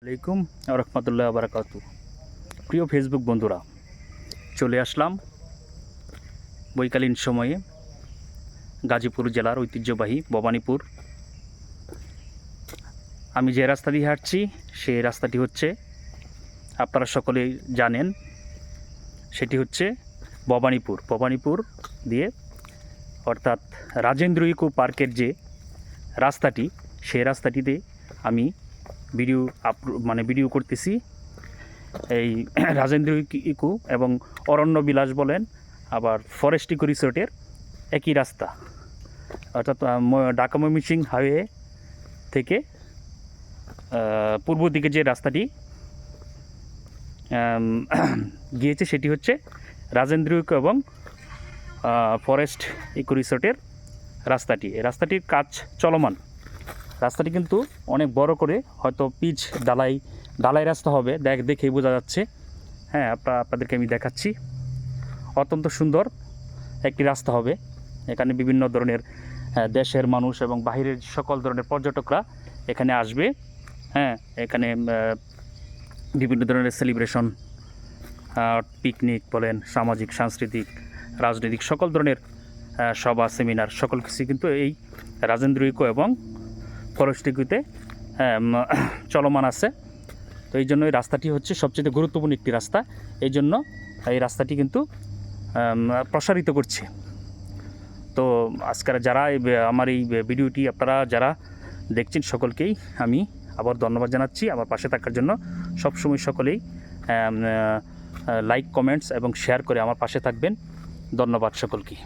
আলাইকুম রহমতুল্লাহ বারাকাতু। প্রিয় ফেসবুক বন্ধুরা, চলে আসলাম বৈকালীন সময়ে গাজীপুর জেলার ঐতিহ্যবাহী ভবানীপুর। আমি যে রাস্তা দিয়ে হাঁটছি সেই রাস্তাটি হচ্ছে, আপনারা সকলেই জানেন, সেটি হচ্ছে ভবানীপুর দিয়ে, অর্থাৎ রাজেন্দ্র ইকো পার্কের যে রাস্তাটি, সেই রাস্তাটিতে আমি ভিডিও করতেছি। এই রাজেন্দ্র ইকো এবং অরণ্য বিলাস বলেন, আবার ফরেস্ট ইকো রিসোর্টের একই রাস্তা, অর্থাৎ ঢাকা ময়মনসিংহ হাইওয়ে থেকে পূর্ব দিকে যে রাস্তাটি গিয়েছে সেটি হচ্ছে রাজেন্দ্র ইকো এবং ফরেস্ট ইকো রিসোর্টের রাস্তাটি। এই রাস্তাটির কাজ চলমান। রাস্তাটি কিন্তু অনেক বড় করে, হয়তো পিচ ঢালাই রাস্তা হবে, দেখেই বোঝা যাচ্ছে। হ্যাঁ, আপনাদেরকে আমি দেখাচ্ছি। অত্যন্ত সুন্দর একটি রাস্তা হবে। এখানে বিভিন্ন ধরনের দেশের মানুষ এবং বাহিরের সকল ধরনের পর্যটকরা এখানে আসবে। হ্যাঁ, এখানে বিভিন্ন ধরনের সেলিব্রেশন, পিকনিক বলেন, সামাজিক, সাংস্কৃতিক, রাজনৈতিক সকল ধরনের সভা, সেমিনার, সকল কিছু কিন্তু এই রাজেন্দ্র ইকো এবং ফরেস্ট ইকোতে চলমান আছে। তো এই জন্য এই রাস্তাটি হচ্ছে সবচেয়ে গুরুত্বপূর্ণ একটি রাস্তা। এই জন্য এই রাস্তাটি কিন্তু প্রসারিত করছে। তো আজকের যারা আমার এই ভিডিওটি আপনারা যারা দেখছেন, সকলকেই আমি আবার ধন্যবাদ জানাচ্ছি আমার পাশে থাকার জন্য। সবসময় সকলেই লাইক, কমেন্টস এবং শেয়ার করে আমার পাশে থাকবেন। ধন্যবাদ সকলকে।